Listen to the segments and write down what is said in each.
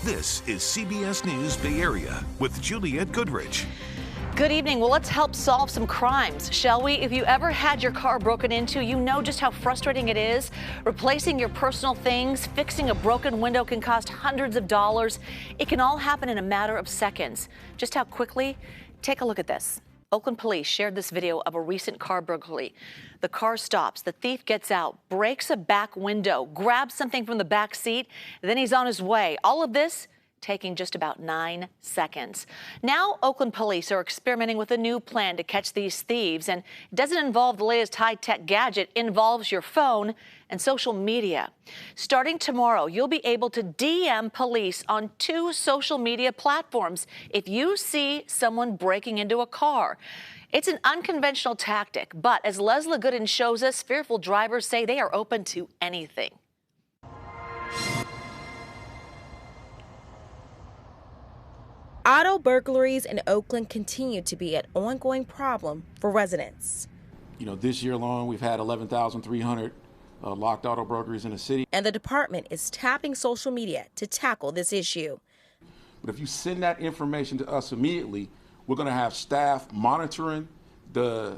This is CBS News Bay Area with Juliette Goodrich. Good evening. Well, let's help solve some crimes, shall we? If you ever had your car broken into, you know just how frustrating it is. Replacing your personal things, fixing a broken window can cost hundreds of dollars. It can all happen in a matter of seconds. Just how quickly? Take a look at this. Oakland police shared this video of a recent car burglary. The car stops, the thief gets out, breaks a back window, grabs something from the back seat, then he's on his way. All of this taking just about 9 seconds. Now, Oakland police are experimenting with a new plan to catch these thieves, and it doesn't involve the latest high-tech gadget. It involves your phone and social media. Starting tomorrow, you'll be able to DM police on 2 social media platforms if you see someone breaking into a car. It's an unconventional tactic, but as Leslie Gooden shows us, fearful drivers say they are open to anything. Auto burglaries in Oakland continue to be an ongoing problem for residents. This year alone, we've had 11,300 locked auto burglaries in the city. And the department is tapping social media to tackle this issue. But if you send that information to us immediately, we're going to have staff monitoring the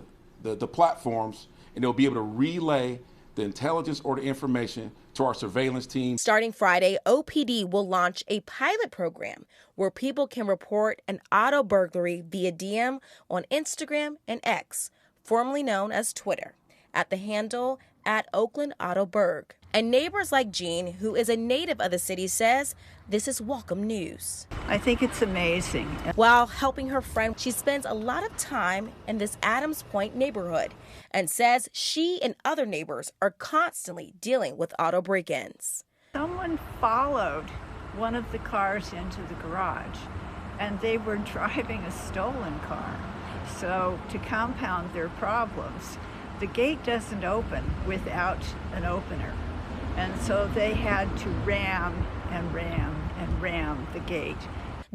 platforms, and they'll be able to relay the intelligence or the information to our surveillance team. Starting Friday, OPD will launch a pilot program where people can report an auto burglary via DM on Instagram and X, formerly known as Twitter, at the handle @OaklandAutoBurg. And neighbors like Jean, who is a native of the city, says this is welcome news. I think it's amazing. While helping her friend, she spends a lot of time in this Adams Point neighborhood and says she and other neighbors are constantly dealing with auto break-ins. Someone followed one of the cars into the garage, and they were driving a stolen car. So to compound their problems, the gate doesn't open without an opener. And so they had to ram the gate.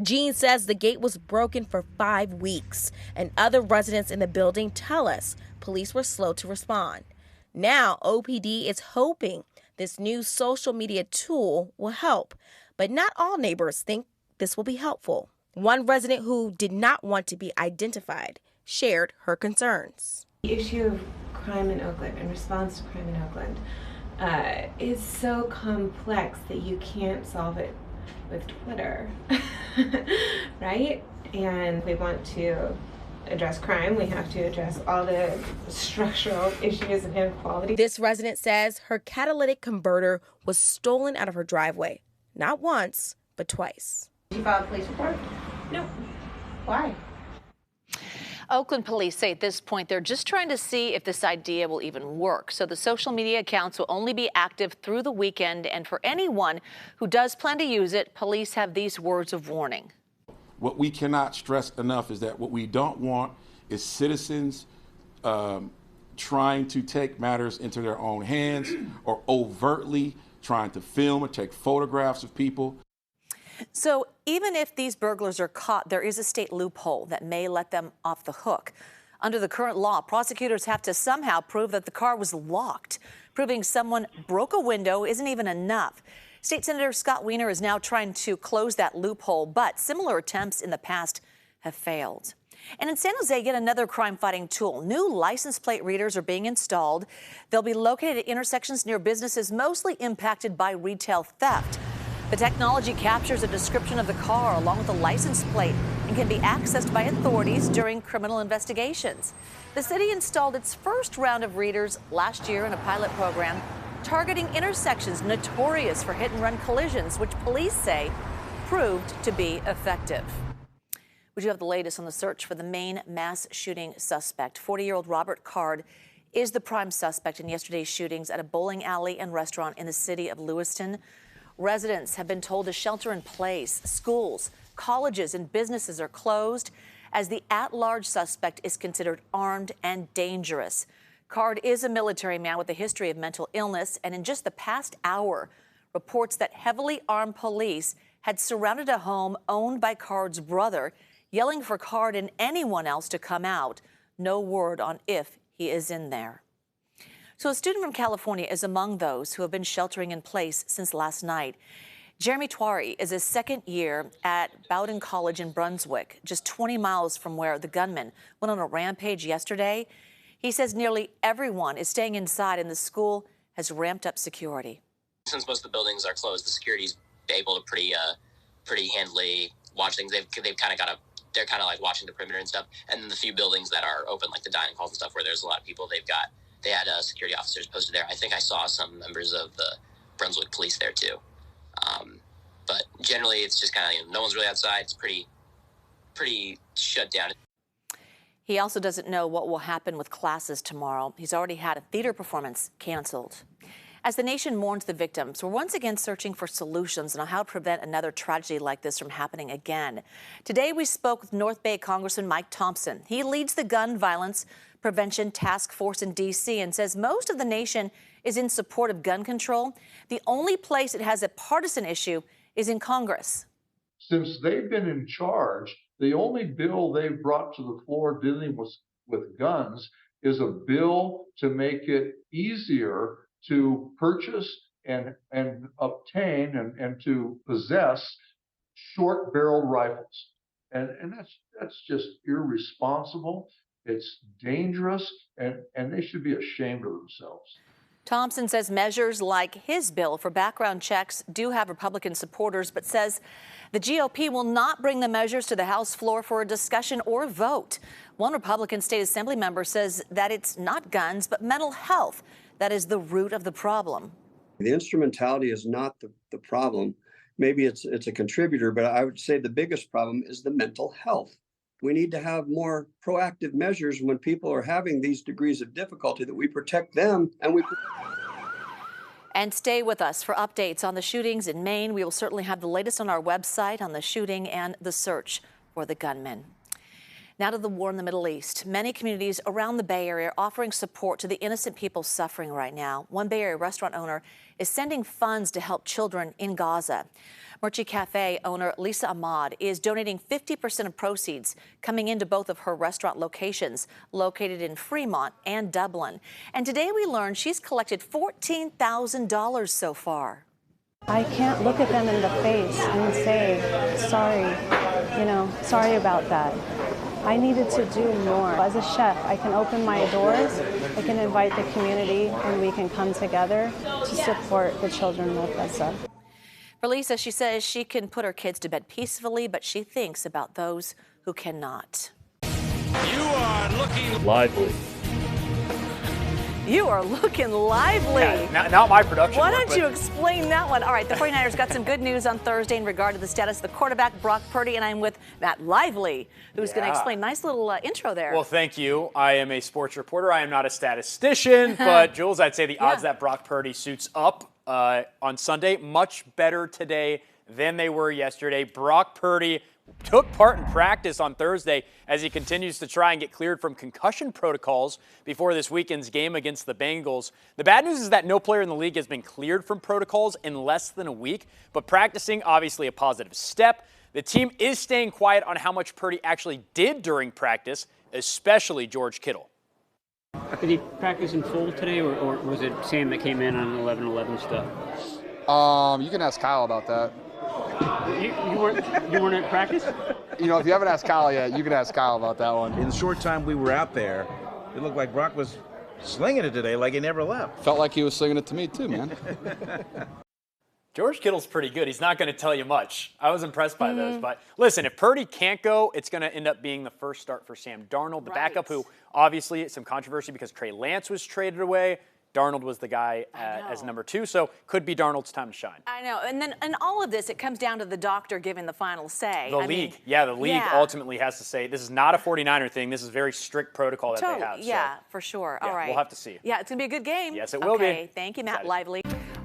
Jean says the gate was broken for 5 weeks, and other residents in the building tell us police were slow to respond. Now, OPD is hoping this new social media tool will help, but not all neighbors think this will be helpful. One resident who did not want to be identified shared her concerns. The issue of crime in Oakland and response to crime in Oakland is so complex that you can't solve it with Twitter, right? And if we want to address crime, we have to address all the structural issues of inequality. This resident says her catalytic converter was stolen out of her driveway, not once, but twice. Did you file a police report? No. Why? Oakland police say at this point they're just trying to see if this idea will even work. So the social media accounts will only be active through the weekend. And for anyone who does plan to use it, police have these words of warning. What we cannot stress enough is that what we don't want is citizens trying to take matters into their own hands or overtly trying to film or take photographs of people. So even if these burglars are caught, there is a state loophole that may let them off the hook. Under the current law, prosecutors have to somehow prove that the car was locked. Proving someone broke a window isn't even enough. State Senator Scott Wiener is now trying to close that loophole, but similar attempts in the past have failed. And in San Jose, yet another crime-fighting tool. New license plate readers are being installed. They'll be located at intersections near businesses mostly impacted by retail theft. The technology captures a description of the car along with a license plate and can be accessed by authorities during criminal investigations. The city installed its first round of readers last year in a pilot program targeting intersections notorious for hit-and-run collisions, which police say proved to be effective. We do have the latest on the search for the main mass shooting suspect. 40-year-old Robert Card is the prime suspect in yesterday's shootings at a bowling alley and restaurant in the city of Lewiston. Residents have been told to shelter in place. Schools, colleges, and businesses are closed as the at-large suspect is considered armed and dangerous. Card is a military man with a history of mental illness, and in just the past hour, reports that heavily armed police had surrounded a home owned by Card's brother, yelling for Card and anyone else to come out. No word on if he is in there. So a student from California is among those who have been sheltering in place since last night. Jeremy Twari is his second year at Bowdoin College in Brunswick, just 20 miles from where the gunman went on a rampage yesterday. He says nearly everyone is staying inside and the school has ramped up security. Since most of the buildings are closed, the security's able to pretty handily watch things. They've kind of they're kind of like watching the perimeter and stuff. And then the few buildings that are open, like the dining halls and stuff, where there's a lot of people, they had security officers posted there. I think I saw some members of the Brunswick police there too. But generally, it's just kind of, no one's really outside. It's pretty shut down. He also doesn't know what will happen with classes tomorrow. He's already had a theater performance canceled. As the nation mourns the victims, we're once again searching for solutions on how to prevent another tragedy like this from happening again. Today, we spoke with North Bay Congressman Mike Thompson. He leads the Gun Violence Prevention Task Force in D.C. and says most of the nation is in support of gun control. The only place it has a partisan issue is in Congress. Since they've been in charge, the only bill they've brought to the floor dealing with guns is a bill to make it easier to purchase and obtain and to possess short-barreled rifles. And that's just irresponsible. It's dangerous, and they should be ashamed of themselves. Thompson says measures like his bill for background checks do have Republican supporters, but says the GOP will not bring the measures to the House floor for a discussion or vote. One Republican state assembly member says that it's not guns, but mental health that is the root of the problem. The instrumentality is not the problem. Maybe it's a contributor, but I would say the biggest problem is the mental health. We need to have more proactive measures when people are having these degrees of difficulty, that we protect them and we And stay with us for updates on the shootings in Maine. We will certainly have the latest on our website on the shooting and the search for the gunman. Now to the war in the Middle East. Many communities around the Bay Area are offering support to the innocent people suffering right now. One Bay Area restaurant owner is sending funds to help children in Gaza. Murchie Cafe owner Lisa Ahmad is donating 50% of proceeds coming into both of her restaurant locations located in Fremont and Dublin. And today we learned she's collected $14,000 so far. I can't look at them in the face and say, sorry, sorry about that. I needed to do more. As a chef, I can open my doors, I can invite the community, and we can come together to support the children of Gaza. For Lisa, she says she can put her kids to bed peacefully, but she thinks about those who cannot. You are looking lively. You are looking lively. Yeah, not my production. Why don't you explain that one? All right, the 49ers got some good news on Thursday in regard to the status of the quarterback, Brock Purdy, and I'm with Matt Lively, who's going to explain. Nice little intro there. Well, thank you. I am a sports reporter. I am not a statistician, but Jules, I'd say the odds that Brock Purdy suits up on Sunday, much better today than they were yesterday. Brock Purdy took part in practice on Thursday as he continues to try and get cleared from concussion protocols before this weekend's game against the Bengals. The bad news is that no player in the league has been cleared from protocols in less than a week, but practicing, obviously a positive step. The team is staying quiet on how much Purdy actually did during practice, especially George Kittle. Did he practice in full today, or was it Sam that came in on 11-11 stuff? You can ask Kyle about that. You weren't at practice? If you haven't asked Kyle yet, you can ask Kyle about that one. In the short time we were out there, it looked like Brock was slinging it today like he never left. Felt like he was slinging it to me too, man. George Kittle's pretty good. He's not going to tell you much. I was impressed by those. But listen, if Purdy can't go, it's going to end up being the first start for Sam Darnold, the backup, who obviously some controversy because Trey Lance was traded away. Darnold was the guy as number 2, so could be Darnold's time to shine. I know, and then in all of this, it comes down to the doctor giving the final say. The league ultimately has to say, this is not a 49er thing. This is very strict protocol that they have. Yeah, for sure. Yeah, all right. we'll have to see. Yeah, it's going to be a good game. Yes, it will be. Okay, thank you, Matt Lively.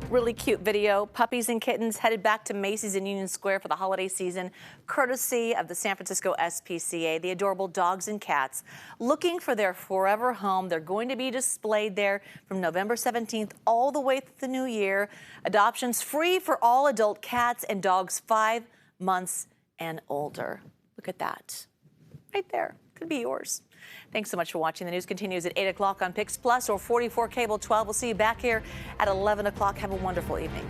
Really cute video. Puppies and kittens headed back to Macy's in Union Square for the holiday season, courtesy of the San Francisco SPCA. The adorable dogs and cats looking for their forever home. They're going to be displayed there from November 17th all the way through the new year. Adoptions free for all adult cats and dogs 5 months and older. Look at that. Right there. Could be yours. Thanks so much for watching. The news continues at 8 o'clock on PIX Plus or 44 Cable 12. We'll see you back here at 11 o'clock. Have a wonderful evening.